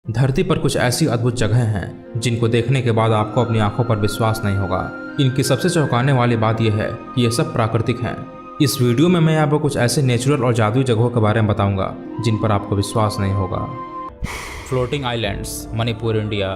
धरती पर कुछ ऐसी अद्भुत जगहें हैं जिनको देखने के बाद आपको अपनी आंखों पर विश्वास नहीं होगा। इनकी सबसे चौंकाने वाली बात यह है कि ये सब प्राकृतिक हैं। इस वीडियो में मैं आपको कुछ ऐसे नेचुरल और जादुई जगहों के बारे में बताऊंगा जिन पर आपको विश्वास नहीं होगा। Floating islands, Manipur, India.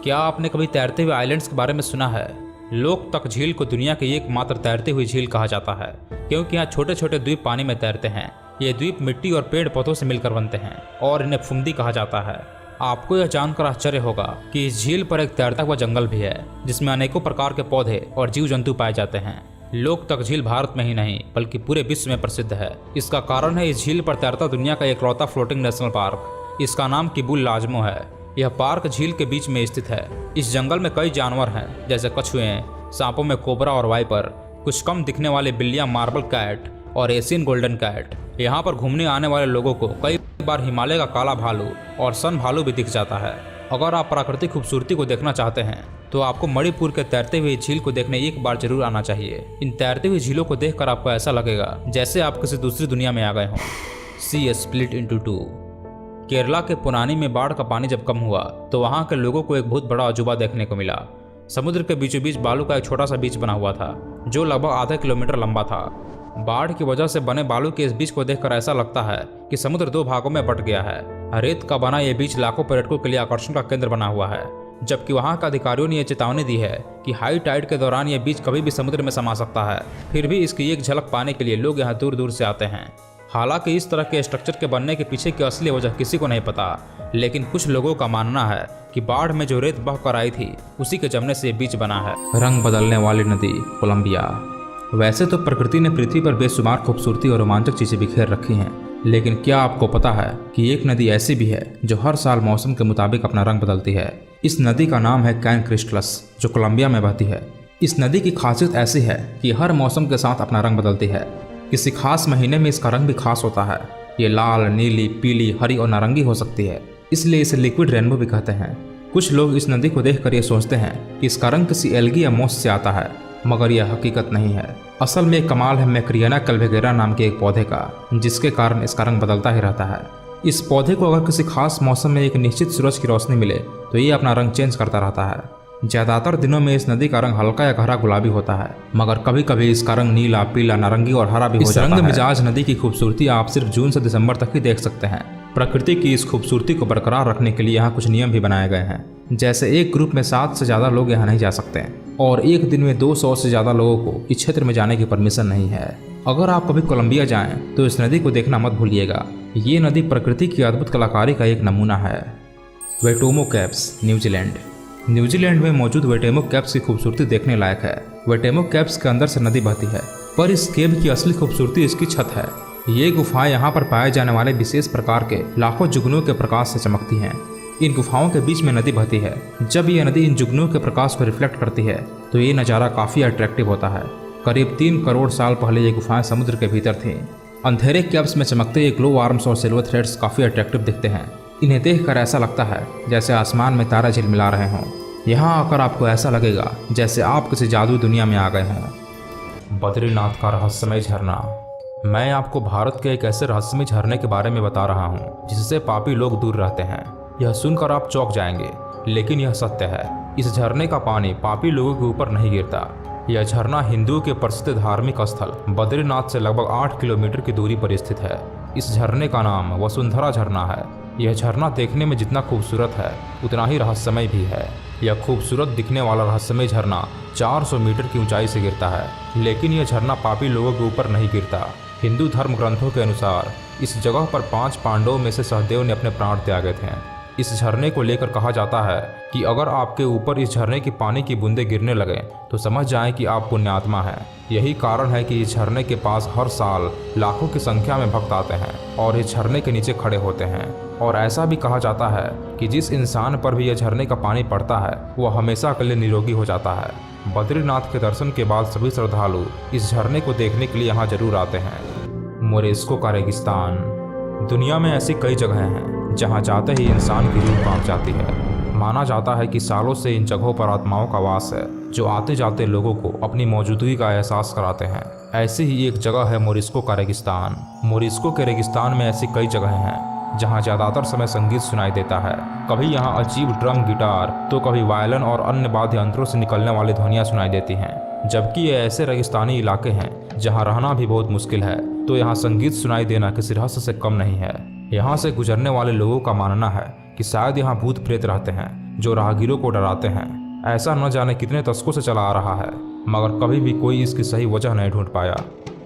क्या आपने कभी तैरते हुए आइलैंड्स के बारे में सुना है? लोकतक झील को दुनिया की एकमात्र तैरती हुई झील कहा जाता है क्योंकि यहाँ छोटे छोटे द्वीप पानी में तैरते हैं। ये द्वीप मिट्टी और पेड़ पौधों से मिलकर बनते हैं और इन्हें फुंदी कहा जाता है। आपको यह जानकर आश्चर्य होगा कि इस झील पर एक तैरता हुआ जंगल भी है जिसमें अनेकों प्रकार के पौधे और जीव जंतु पाए जाते हैं। लोकतक झील भारत में ही नहीं बल्कि पूरे विश्व में प्रसिद्ध है। इसका कारण है इस झील पर तैरता दुनिया का इकलौता फ्लोटिंग नेशनल पार्क। इसका नाम किबुल लाजमो है। यह पार्क झील के बीच में स्थित है। इस जंगल में कई जानवर हैं जैसे कछुए, सांपों में कोबरा और वाइपर, कुछ कम दिखने वाले बिल्लियां मार्बल कैट और एशियन गोल्डन कैट। यहाँ पर घूमने आने वाले लोगों को कई बार हिमालय का काला भालू और सन भालू भी दिख जाता है। अगर आप प्राकृतिक खूबसूरती को देखना चाहते हैं तो आपको मणिपुर के तैरते हुए झील को देखने एक बार जरूर आना चाहिए। इन तैरती हुई झीलों को देखकर आपको ऐसा लगेगा जैसे आप किसी दूसरी दुनिया में आ गए हों। सी स्प्लिट इंटू टू। केरला के पुनानी में बाढ़ का पानी जब कम हुआ तो वहाँ के लोगों को एक बहुत बड़ा अजूबा देखने को मिला। समुद्र के बीचों बीच बालू का एक छोटा सा बीच बना हुआ था जो लगभग आधा किलोमीटर लंबा था। बाढ़ की वजह से बने बालू के इस बीच को देखकर ऐसा लगता है कि समुद्र दो भागों में बट गया है। रेत का बना यह बीच लाखों पर्यटकों के लिए आकर्षण का केंद्र बना हुआ है, जबकि वहां के अधिकारियों ने यह चेतावनी दी है कि हाई टाइड के दौरान यह बीच कभी भी समुद्र में समा सकता है। फिर भी इसकी एक झलक पाने के लिए लोग यहाँ दूर दूर से आते हैं। हालांकि इस तरह के स्ट्रक्चर के बनने के पीछे की असली वजह किसी को नहीं पता, लेकिन कुछ लोगों का मानना है कि बाढ़ में जो रेत बह कर आई थी उसी के जमने से ये बीच बना है। रंग बदलने वाली नदी, कोलंबिया। वैसे तो प्रकृति ने पृथ्वी पर बेशुमार खूबसूरती और रोमांचक चीजें बिखेर रखी हैं, लेकिन क्या आपको पता है कि एक नदी ऐसी भी है जो हर साल मौसम के मुताबिक अपना रंग बदलती है। इस नदी का नाम है कैन क्रिस्टलस, जो कोलंबिया में बहती है। इस नदी की खासियत ऐसी है कि हर मौसम के साथ अपना रंग बदलती है। किसी खास महीने में इसका रंग भी खास होता है। ये लाल, नीली, पीली, हरी और नारंगी हो सकती है, इसलिए इसे लिक्विड रेनबो भी कहते हैं। कुछ लोग इस नदी को देखकर ये सोचते हैं कि इसका रंग किसी एल्गी या मोस से आता है, मगर यह हकीकत नहीं है। असल में एक कमाल है मैक्रियाना कल्वेगेरा नाम के एक पौधे का, जिसके कारण इसका रंग बदलता ही रहता है। इस पौधे को अगर किसी खास मौसम में एक निश्चित सूरज की रोशनी मिले तो ये अपना रंग चेंज करता रहता है। ज्यादातर दिनों में इस नदी का रंग हल्का या गहरा गुलाबी होता है, मगर कभी कभी इसका रंग नीला, पीला, नारंगी और हरा भी हो जाता है। इस रंग मिजाज नदी की खूबसूरती आप सिर्फ जून से दिसंबर तक ही देख सकते हैं। प्रकृति की इस खूबसूरती को बरकरार रखने के लिए यहाँ कुछ नियम भी बनाए गए हैं, जैसे एक ग्रुप में 7 से ज्यादा लोग यहाँ नहीं जा सकते और एक दिन में 200 से ज्यादा लोगों को इस क्षेत्र में जाने की परमिशन नहीं है। अगर आप कभी कोलंबिया जाएं तो इस नदी को देखना मत भूलिएगा। ये नदी प्रकृति की अद्भुत कलाकारी का एक नमूना है। वेटोमो कैप्स, न्यूजीलैंड। न्यूजीलैंड में मौजूद वेटेमो कैप्स की खूबसूरती देखने लायक है। वेटेमो कैप्स के अंदर से नदी बहती है, पर इस केव की असली खूबसूरती इसकी छत है। ये गुफाएं यहाँ पर पाए जाने वाले विशेष प्रकार के लाखों जुगनुओं के प्रकाश से चमकती हैं। इन गुफाओं के बीच में नदी बहती है। जब ये नदी इन जुगनुओं के प्रकाश को रिफ्लेक्ट करती है तो ये नज़ारा काफ़ी अट्रैक्टिव होता है। करीब 3 करोड़ साल पहले ये गुफाएं समुद्र के भीतर थीं। अंधेरे कैप्स में चमकते ये ग्लो आर्म्स और सिल्वर थ्रेड्स काफ़ी अट्रैक्टिव दिखते हैं। इन्हें देखकर ऐसा लगता है जैसे आसमान में तारा झिलमिला रहे हों। यहाँ आकर आपको ऐसा लगेगा जैसे आप किसी जादुई दुनिया में आ गए हों। बद्रीनाथ का रहस्यमय झरना। मैं आपको भारत के एक ऐसे रहस्यमय झरने के बारे में बता रहा हूँ जिससे पापी लोग दूर रहते हैं। यह सुनकर आप चौंक जाएंगे, लेकिन यह सत्य है। इस झरने का पानी पापी लोगों के ऊपर नहीं गिरता। यह झरना हिंदुओं के प्रसिद्ध धार्मिक स्थल बद्रीनाथ से लगभग 8 किलोमीटर की दूरी पर स्थित है। इस झरने का नाम वसुंधरा झरना है। यह झरना देखने में जितना खूबसूरत है उतना ही रहस्यमय भी है। यह खूबसूरत दिखने वाला रहस्यमय झरना 400 मीटर की ऊंचाई से गिरता है, लेकिन यह झरना पापी लोगों के ऊपर नहीं गिरता। हिंदू धर्म ग्रंथों के अनुसार इस जगह पर 5 पांडवों में से सहदेव ने अपने प्राण त्यागे थे। इस झरने को लेकर कहा जाता है कि अगर आपके ऊपर इस झरने की पानी की बूंदें गिरने लगे तो समझ जाएं कि आप पुण्यात्मा हैं। यही कारण है कि इस झरने के पास हर साल लाखों की संख्या में भक्त आते हैं और इस झरने के नीचे खड़े होते हैं। और ऐसा भी कहा जाता है कि जिस इंसान पर भी यह झरने का पानी पड़ता है वह हमेशा के लिए निरोगी हो जाता है। बद्रीनाथ के दर्शन के बाद सभी श्रद्धालु इस झरने को देखने के लिए यहाँ जरूर आते हैं। मोरेस्को का रेगिस्तान। दुनिया में ऐसी कई जगहें हैं जहाँ जाते ही इंसान की रूह कांप जाती है। माना जाता है कि सालों से इन जगहों पर आत्माओं का वास है जो आते जाते लोगों को अपनी मौजूदगी का एहसास कराते हैं। ऐसी ही एक जगह है मोरिस्को का रेगिस्तान। मोरिस्को के रेगिस्तान में ऐसी कई जगहें हैं जहाँ ज़्यादातर समय संगीत सुनाई देता है। कभी यहाँ अजीब ड्रम, गिटार तो कभी वायलिन और अन्य वाद्य यंत्रों से निकलने वाली ध्वनियाँ सुनाई देती हैं। जबकि ये ऐसे रेगिस्तानी इलाके हैं जहाँ रहना भी बहुत मुश्किल है, तो यहाँ संगीत सुनाई देना किसी रहस्य से कम नहीं है। यहाँ से गुजरने वाले लोगों का मानना है कि शायद यहाँ भूत प्रेत रहते हैं जो राहगीरों को डराते हैं। ऐसा न जाने कितने दशकों से चला आ रहा है, मगर कभी भी कोई इसकी सही वजह नहीं ढूंढ पाया।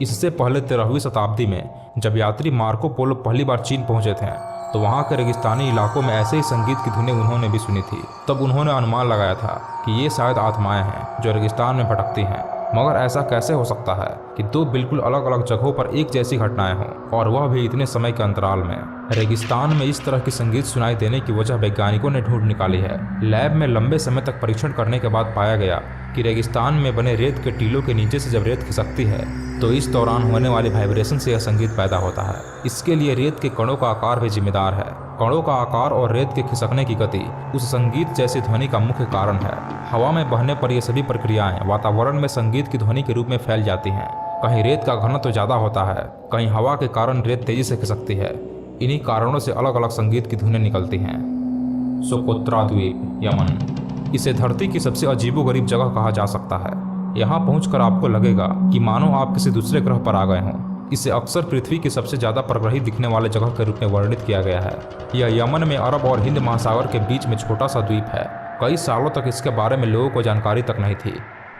इससे पहले 13वीं शताब्दी में जब यात्री मार्को पोलो पहली बार चीन पहुंचे थे, तो वहाँ के रेगिस्तानी इलाकों में ऐसे ही संगीत की धुनें उन्होंने भी सुनी थी। तब उन्होंने अनुमान लगाया था कि ये शायद आत्माएं हैं जो रेगिस्तान में भटकती हैं। मगर ऐसा कैसे हो सकता है कि दो बिल्कुल अलग अलग जगहों पर एक जैसी घटनाएं हों, और वह भी इतने समय के अंतराल में। रेगिस्तान में इस तरह की संगीत सुनाई देने की वजह वैज्ञानिकों ने ढूंढ निकाली है। लैब में लंबे समय तक परीक्षण करने के बाद पाया गया कि रेगिस्तान में बने रेत के टीलों के नीचे से जब रेत खिसकती है, तो इस दौरान होने वाले वाइब्रेशन से यह संगीत पैदा होता है। इसके लिए रेत के कणों का आकार भी जिम्मेदार है। कणों का आकार और रेत के खिसकने की गति उस संगीत जैसी ध्वनि का मुख्य कारण है। हवा में बहने पर ये सभी प्रक्रियाएं वातावरण में संगीत की ध्वनि के रूप में फैल जाती हैं। कहीं रेत का घनत्व ज्यादा होता है, कहीं हवा के कारण रेत तेजी से खिसकती है। इन्हीं कारणों से अलग अलग संगीत की धुनें निकलती हैं। सोकोत्रा द्वीप, यमन। इसे धरती की सबसे अजीबोगरीब जगह कहा जा सकता है। यहाँ पहुंचकर आपको लगेगा कि मानो आप किसी दूसरे ग्रह पर आ गए हों। इसे अक्सर पृथ्वी की सबसे ज्यादा परग्रही दिखने वाले जगह के रूप में वर्णित किया गया है। यह यमन में अरब और हिंद महासागर के बीच में छोटा सा द्वीप है। कई सालों तक इसके बारे में लोगों को जानकारी तक नहीं थी।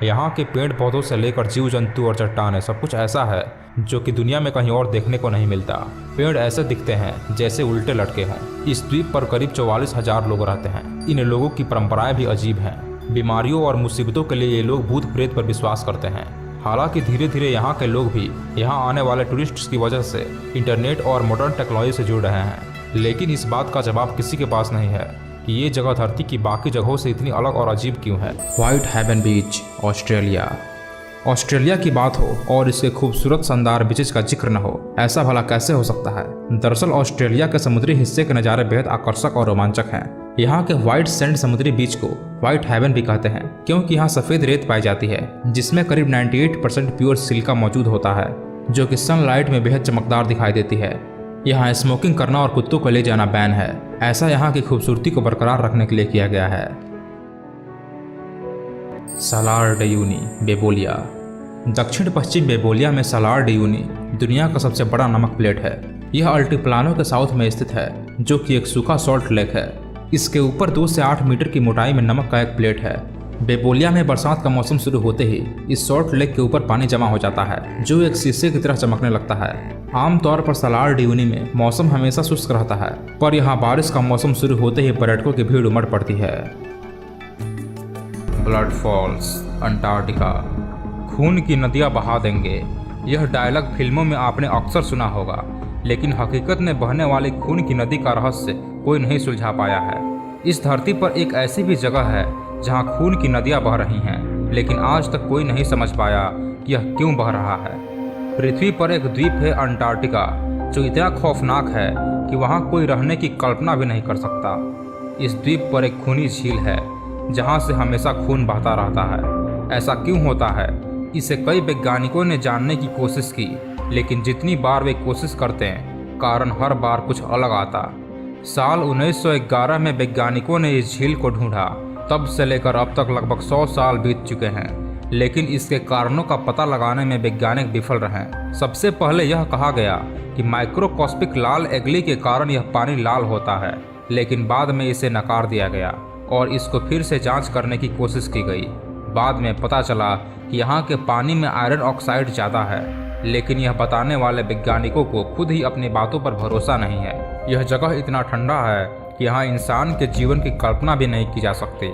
यहाँ के पेड़ पौधों से लेकर जीव जंतु और चट्टानें सब कुछ ऐसा है जो कि दुनिया में कहीं और देखने को नहीं मिलता। पेड़ ऐसे दिखते हैं जैसे उल्टे लटके हों। इस द्वीप पर करीब 44,000 लोग रहते हैं। इन लोगों की परंपराएं भी अजीब हैं। बीमारियों और मुसीबतों के लिए ये लोग भूत प्रेत पर विश्वास करते हैं। हालांकि धीरे धीरे यहाँ के लोग भी यहाँ आने वाले टूरिस्ट्स की वजह से इंटरनेट और मॉडर्न टेक्नोलॉजी से जुड़ रहे हैं। लेकिन इस बात का जवाब किसी के पास नहीं है कि ये जगह धरती की बाकी जगहों से इतनी अलग और अजीब क्यों है। व्हाइट हेवन बीच, ऑस्ट्रेलिया। ऑस्ट्रेलिया की बात हो और इसके खूबसूरत शानदार बीचेस का जिक्र न हो, ऐसा भला कैसे हो सकता है। दरअसल ऑस्ट्रेलिया के समुद्री हिस्से के नज़ारे बेहद आकर्षक और रोमांचक हैं। यहाँ के व्हाइट सैंड समुद्री बीच को व्हाइट हेवन भी कहते हैं, क्योंकि यहाँ सफ़ेद रेत पाई जाती है जिसमें करीब 98% प्योर सिलिका मौजूद होता है, जो कि सनलाइट में बेहद चमकदार दिखाई देती है। यहाँ स्मोकिंग करना और कुत्तों को ले जाना बैन है। ऐसा यहाँ की खूबसूरती को बरकरार रखने के लिए किया गया है। सालार डे यूनी, बेबोलिया। दक्षिण पश्चिम बेबोलिया में सालार डे यूनी दुनिया का सबसे बड़ा नमक प्लेट है। यह अल्टीप्लानो के साउथ में स्थित है, जो कि एक सूखा सॉल्ट लेक है। इसके ऊपर 2 से 8 मीटर की मोटाई में नमक का एक प्लेट है। बेबोलिया में बरसात का मौसम शुरू होते ही इस सॉल्ट लेक के ऊपर पानी जमा हो जाता है, जो एक शीशे की तरह चमकने लगता है। आमतौर पर सालार डे यूनी में मौसम हमेशा शुष्क रहता है, पर यहाँ बारिश का मौसम शुरू होते ही पर्यटकों की भीड़ उमड़ पड़ती है। Blood Falls, Antarctica. खून की नदियाँ बहा देंगे, यह डायलॉग फिल्मों में आपने अक्सर सुना होगा, लेकिन हकीकत में बहने वाली खून की नदी का रहस्य कोई नहीं सुलझा पाया है। इस धरती पर एक ऐसी भी जगह है जहां खून की नदियां बह रही हैं, लेकिन आज तक कोई नहीं समझ पाया कि यह क्यों बह रहा है। पृथ्वी पर एक द्वीप है अंटार्कटिका, जो इतना खौफनाक है कि वहां कोई रहने की कल्पना भी नहीं कर सकता। इस द्वीप पर एक खूनी झील है जहां से हमेशा खून बहता रहता है। ऐसा क्यों होता है, इसे कई वैज्ञानिकों ने जानने की कोशिश की, लेकिन जितनी बार वे कोशिश करते हैं, कारण हर बार कुछ अलग आता। साल 1911 में वैज्ञानिकों ने इस झील को ढूंढा। तब से लेकर अब तक लगभग 100 साल बीत चुके हैं, लेकिन इसके कारणों का पता लगाने में वैज्ञानिक विफल रहे। सबसे पहले यह कहा गया कि माइक्रोस्कोपिक लाल एगली के कारण यह पानी लाल होता है, लेकिन बाद में इसे नकार दिया गया और इसको फिर से जांच करने की कोशिश की गई। बाद में पता चला कि यहाँ के पानी में आयरन ऑक्साइड ज़्यादा है, लेकिन यह बताने वाले वैज्ञानिकों को खुद ही अपनी बातों पर भरोसा नहीं है। यह जगह इतना ठंडा है कि यहाँ इंसान के जीवन की कल्पना भी नहीं की जा सकती।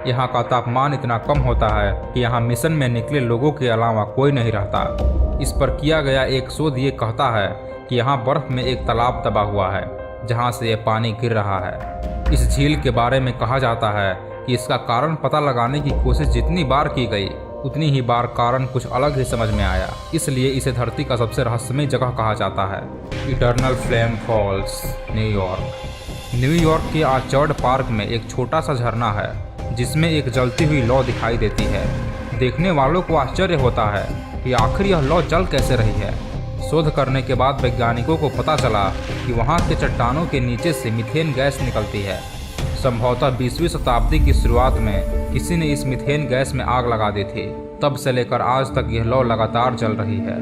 यहाँ का तापमान इतना कम होता है कि यहाँ मिशन में निकले लोगों के अलावा कोई नहीं रहता। इस पर किया गया एक शोध ये कहता है कि यहाँ बर्फ में एक तालाब दबा हुआ है जहाँ से ये पानी गिर रहा है। इस झील के बारे में कहा जाता है कि इसका कारण पता लगाने की कोशिश जितनी बार की गई, उतनी ही बार कारण कुछ अलग ही समझ में आया। इसलिए इसे धरती का सबसे रहस्यमय जगह कहा जाता है। Eternal Flame Falls, New York. New York के ऑर्चर्ड पार्क में एक छोटा सा झरना है जिसमें एक जलती हुई लौ दिखाई देती है। देखने वालों को आश्चर्य होता है कि आखिर यह लौ जल कैसे रही है। शोध करने के बाद वैज्ञानिकों को पता चला कि वहाँ के चट्टानों के नीचे से मीथेन गैस निकलती है। संभवतः 20वीं शताब्दी की शुरुआत में किसी ने इस मीथेन गैस में आग लगा दी थी। तब से लेकर आज तक यह लौ लगातार जल रही है।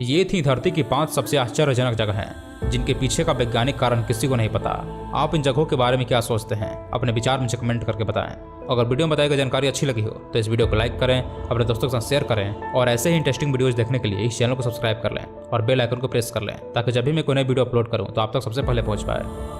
ये थी धरती की 5 सबसे आश्चर्यजनक जगहें जिनके पीछे का वैज्ञानिक कारण किसी को नहीं पता। आप इन जगहों के बारे में क्या सोचते हैं? अपने विचार मुझे कमेंट करके बताएं। अगर वीडियो में बताई गई जानकारी अच्छी लगी हो तो इस वीडियो को लाइक करें, अपने दोस्तों के साथ शेयर करें और ऐसे ही इंटरेस्टिंग वीडियोस देखने के लिए इस चैनल को सब्सक्राइब कर लें और बेल आइकन को प्रेस कर लें ताकि जब भी मैं कोई नई वीडियो अपलोड करूं तो आप तक सबसे पहले पहुंच पाए।